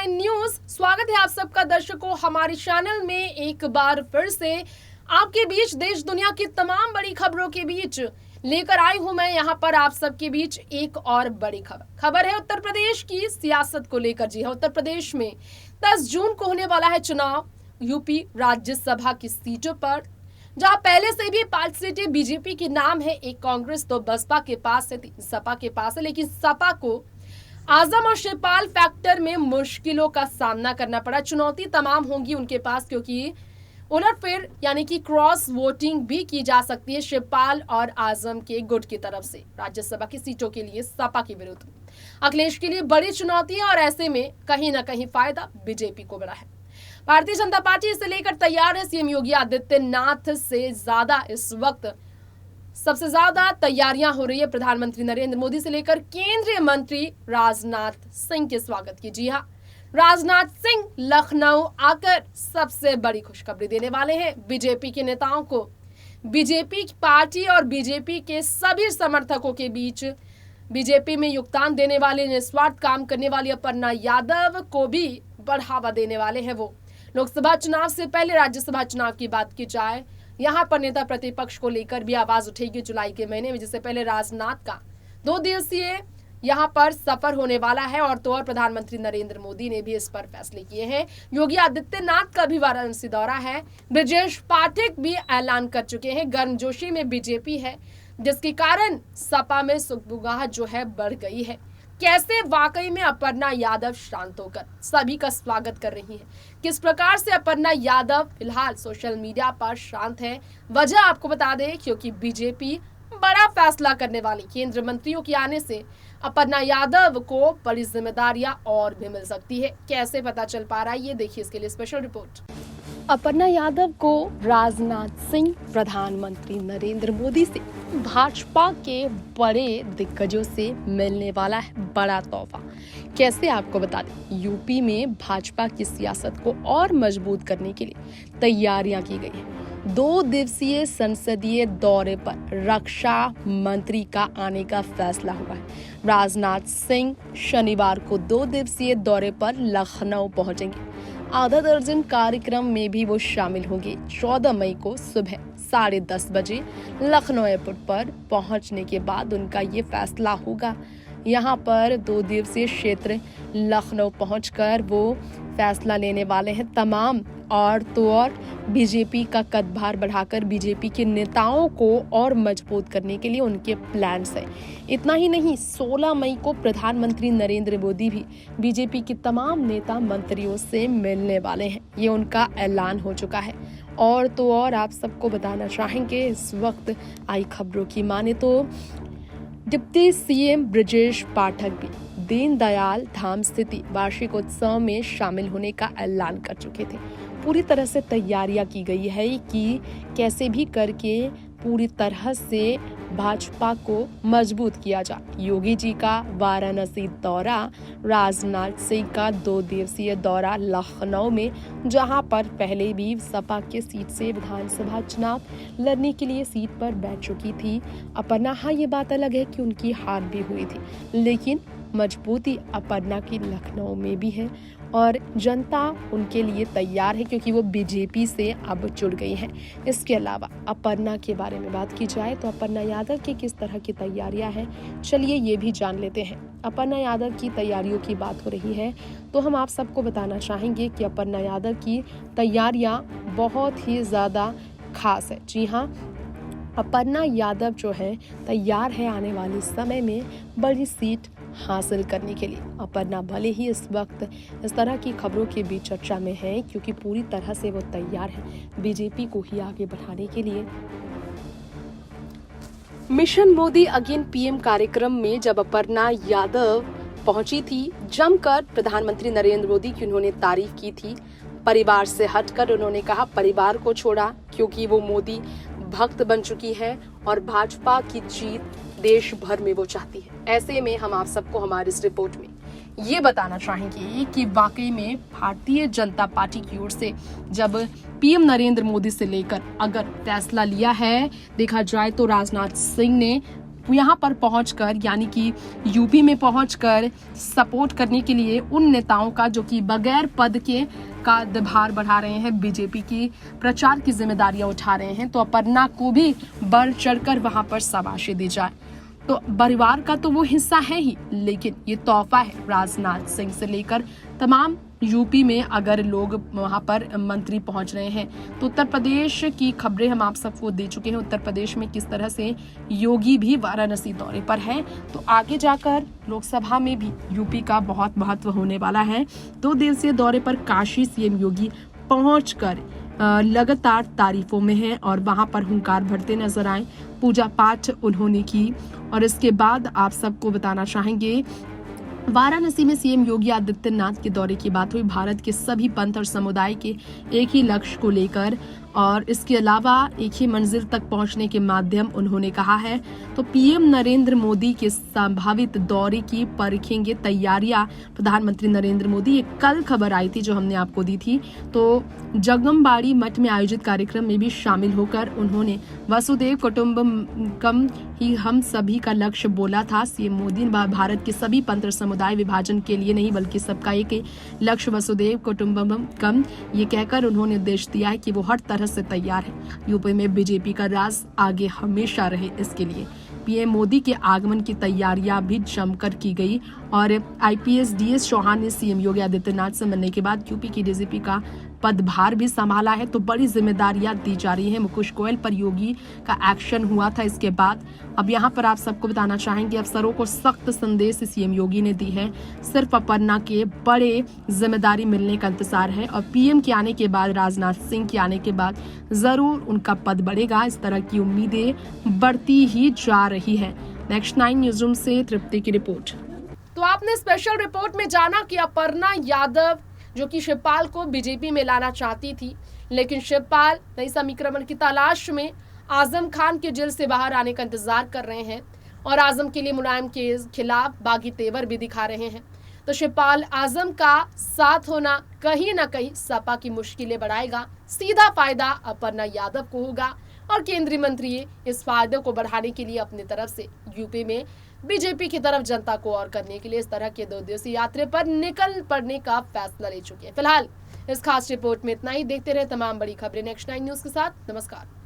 9 news. स्वागत है आप सबका दर्शकों हमारे चैनल में। एक बार फिर से आपके बीच देश दुनिया की तमाम बड़ी खबरों के बीच लेकर आई हूं मैं यहाँ पर आप सबके बीच एक और बड़ी खबर है उत्तर प्रदेश की सियासत को लेकर। जी हाँ, उत्तर प्रदेश में 10 जून को होने वाला है चुनाव। यूपी राज्यसभा की सीटों पर जहां पहले से भी 5 सीटें बीजेपी के नाम है, एक कांग्रेस तो बसपा के पास है, 3 सपा के पास है। लेकिन सपा को आजम और शिवपाल फैक्टर में मुश्किलों का सामना करना पड़ा। चुनौती तमाम होंगी उनके पास, क्योंकि उलटफेर यानी कि क्रॉस वोटिंग भी की जा सकती है शिवपाल और आजम के गुट की तरफ से राज्यसभा की सीटों के लिए सपा के विरुद्ध। अखिलेश के लिए बड़ी चुनौती है और ऐसे में कहीं ना कहीं फायदा बीजेपी को बड़ा है। भारतीय जनता पार्टी इसे लेकर तैयार है। सीएम योगी आदित्यनाथ से ज्यादा इस वक्त सबसे ज्यादा तैयारियां हो रही है प्रधानमंत्री नरेंद्र मोदी से लेकर केंद्रीय मंत्री राजनाथ सिंह के स्वागत की। जी हां, राजनाथ सिंह लखनऊ आकर सबसे बड़ी खुशखबरी देने वाले हैं बीजेपी के नेताओं को। बीजेपी पार्टी और बीजेपी के सभी समर्थकों के बीच बीजेपी में योगदान देने वाले, निस्वार्थ काम करने वाली अपर्णा यादव को भी बढ़ावा देने वाले हैं वो। लोकसभा चुनाव से पहले राज्यसभा चुनाव की बात की जाए, यहाँ पर नेता प्रतिपक्ष को लेकर भी आवाज उठेगी जुलाई के महीने में, जिससे पहले राजनाथ का 2 दिवसीय यहाँ पर सफर होने वाला है। और तो और प्रधानमंत्री नरेंद्र मोदी ने भी इस पर फैसले किए हैं। योगी आदित्यनाथ का भी वाराणसी दौरा है। ब्रजेश पाठक भी ऐलान कर चुके हैं। गर्मजोशी में बीजेपी है, जिसके कारण सपा में सुगबुगाहट जो है बढ़ गई है। कैसे वाकई में अपर्णा यादव शांत होकर सभी का स्वागत कर रही है, किस प्रकार से अपर्णा यादव फिलहाल सोशल मीडिया पर शांत है, वजह आपको बता दें क्योंकि बीजेपी बड़ा फैसला करने वाली केंद्रीय मंत्रियों के आने से अपर्णा यादव को बड़ी जिम्मेदारियां और भी मिल सकती है। कैसे पता चल पा रहा है, ये देखिए इसके लिए स्पेशल रिपोर्ट। अपर्णा यादव को राजनाथ सिंह, प्रधानमंत्री नरेंद्र मोदी से, भाजपा के बड़े दिग्गजों से मिलने वाला है बड़ा तोहफा। कैसे आपको बता दें, यूपी में भाजपा की सियासत को और मजबूत करने के लिए तैयारियां की गई है। 2 दिवसीय संसदीय दौरे पर रक्षा मंत्री का आने का फैसला हुआ है। राजनाथ सिंह शनिवार को 2 दिवसीय दौरे पर लखनऊ पहुंचेंगे। आधा दर्जन कार्यक्रम में भी वो शामिल होंगे। 14 मई को सुबह 10:30 बजे लखनऊ एयरपोर्ट पर पहुंचने के बाद उनका ये फैसला होगा। यहाँ पर 2 दिवसीय क्षेत्र लखनऊ पहुंचकर वो फैसला लेने वाले हैं तमाम। और तो और बीजेपी का कदभार बढ़ाकर बीजेपी के नेताओं को और मजबूत करने के लिए उनके प्लान्स हैं। इतना ही नहीं, 16 मई को प्रधानमंत्री नरेंद्र मोदी भी बीजेपी के तमाम नेता मंत्रियों से मिलने वाले हैं। ये उनका ऐलान हो चुका है। और तो और आप सबको बताना चाहेंगे, इस वक्त आई खबरों की माने तो डिप्टी सीएम ब्रजेश पाठक भी दीनदयाल धाम स्थिति वार्षिक उत्सव में शामिल होने का ऐलान कर चुके थे। पूरी तरह से तैयारियां की गई है कि कैसे भी करके पूरी तरह से भाजपा को मजबूत किया जाए। योगी जी का वाराणसी दौरा, राजनाथ सिंह का 2 दिवसीय दौरा लखनऊ में, जहां पर पहले भी सपा के सीट से विधानसभा चुनाव लड़ने के लिए सीट पर बैठ चुकी थी अपर्णा। हाँ, ये बात अलग है कि उनकी हार भी हुई थी, लेकिन मजबूती अपर्णा की लखनऊ में भी है और जनता उनके लिए तैयार है क्योंकि वो बीजेपी से अब जुड़ गई हैं। इसके अलावा अपर्णा के बारे में बात की जाए तो अपर्णा यादव की किस तरह की तैयारियां हैं, चलिए ये भी जान लेते हैं। अपर्णा यादव की तैयारियों की बात हो रही है तो हम आप सबको बताना चाहेंगे कि अपर्णा यादव की तैयारियां बहुत ही ज़्यादा खास है। जी हाँ, अपर्णा यादव जो है तैयार है आने वाले समय में बड़ी सीट हासिल करने के लिए। अपर्णा भले ही इस वक्त इस तरह की खबरों के बीच चर्चा में है क्योंकि पूरी तरह से वो तैयार है बीजेपी को ही आगे बढ़ाने के लिए। मिशन मोदी अगेन पीएम कार्यक्रम में जब अपर्णा यादव पहुंची थी, जमकर प्रधानमंत्री नरेंद्र मोदी की उन्होंने तारीफ की थी। परिवार से हटकर उन्होंने कहा परिवार को छोड़ा क्योंकि वो मोदी भक्त बन चुकी है और भाजपा की जीत देश भर में वो चाहती है। ऐसे में हम आप सबको हमारी इस रिपोर्ट में ये बताना चाहेंगे कि वाकई में भारतीय जनता पार्टी की ओर से जब पीएम नरेंद्र मोदी से लेकर अगर फैसला लिया है, देखा जाए तो राजनाथ सिंह ने यहाँ पर पहुंचकर यानी कि यूपी में पहुंचकर सपोर्ट करने के लिए उन नेताओं का जो कि बगैर पद के का भार बढ़ा रहे हैं, बीजेपी की प्रचार की जिम्मेदारियां उठा रहे हैं, तो अपर्णा को भी बढ़ चढ़कर वहां पर शाबाशी दी जाए। तो परिवार का तो वो हिस्सा है ही, लेकिन ये तोहफा है राजनाथ सिंह से लेकर तमाम यूपी में अगर लोग वहां पर मंत्री पहुंच रहे हैं। तो उत्तर प्रदेश की खबरें हम आप सबको दे चुके हैं। उत्तर प्रदेश में किस तरह से योगी भी वाराणसी दौरे पर है, तो आगे जाकर लोकसभा में भी यूपी का बहुत महत्व होने वाला है। 2 दिवसीय दौरे पर काशी सीएम योगी पहुंचकर लगातार तारीफों में है और वहां पर हुंकार भरते नजर आए। पूजा पाठ उन्होंने की और इसके बाद आप सबको बताना चाहेंगे वाराणसी में सीएम योगी आदित्यनाथ के दौरे की बात हुई। भारत के सभी पंथ और समुदाय के एक ही लक्ष्य को लेकर और इसके अलावा एक ही मंजिल तक पहुंचने के माध्यम उन्होंने कहा है। तो पीएम नरेंद्र मोदी के संभावित दौरे की परखेंगे तैयारियां प्रधानमंत्री नरेंद्र मोदी। ये कल खबर आई थी जो हमने आपको दी थी। तो जगमबाड़ी मठ में आयोजित कार्यक्रम में भी शामिल होकर उन्होंने वसुदेव कुटुंबकम ही हम सभी का लक्ष्य बोला था। सीएम मोदी ने भारत के सभी पंथ और समुदाय विभाजन के लिए नहीं बल्कि सबका एक लक्ष्य वसुदेव कुटुंबकम, ये कहकर उन्होंने निर्देश दिया है कि वो हर तरह से तैयार है। यूपी में बीजेपी का राज आगे हमेशा रहे, इसके लिए पीएम मोदी के आगमन की तैयारियां भी जमकर की गई। और आईपीएस डीएस चौहान ने सीएम योगी आदित्यनाथ से मिलने के बाद यूपी की डीजीपी का पदभार भी संभाला है। तो बड़ी जिम्मेदारियां दी जा रही है। मुकेश गोयल पर योगी का एक्शन हुआ था इसके बाद। अब यहाँ पर आप सबको बताना चाहेंगे अफसरों को सख्त संदेश सीएम योगी ने दी है। सिर्फ अपर्णा के बड़े जिम्मेदारी मिलने का इंतजार है और पीएम के आने के बाद, राजनाथ सिंह के आने के बाद जरूर उनका पद बढ़ेगा। इस तरह की उम्मीदें बढ़ती ही जा रही है। नेक्स्ट 9 न्यूज रूम से तृप्ति की रिपोर्ट। तो आपने स्पेशल रिपोर्ट में जाना कि अपर्णा यादव जो कि शिवपाल को बीजेपी में लाना चाहती थी, लेकिन शिवपाल नई समीकरण की तलाश में आजम खान के जेल से बाहर आने का इंतजार कर रहे हैं और आजम के लिए मुलायम के खिलाफ बागी तेवर भी दिखा रहे हैं। तो शिवपाल आजम का साथ होना कहीं ना कहीं सपा की मुश्किलें बढ़ाएगा। सीधा फायदा अपर्णा यादव को होगा और केंद्रीय मंत्री इस फायदे को बढ़ाने के लिए अपनी तरफ से यूपी में बीजेपी की तरफ जनता को और करने के लिए इस तरह के 2 दिवसीय यात्रा पर निकल पड़ने का फैसला ले चुके हैं। फिलहाल इस खास रिपोर्ट में इतना ही। देखते रहे तमाम बड़ी खबरें नेक्स्ट 9 न्यूज के साथ। नमस्कार।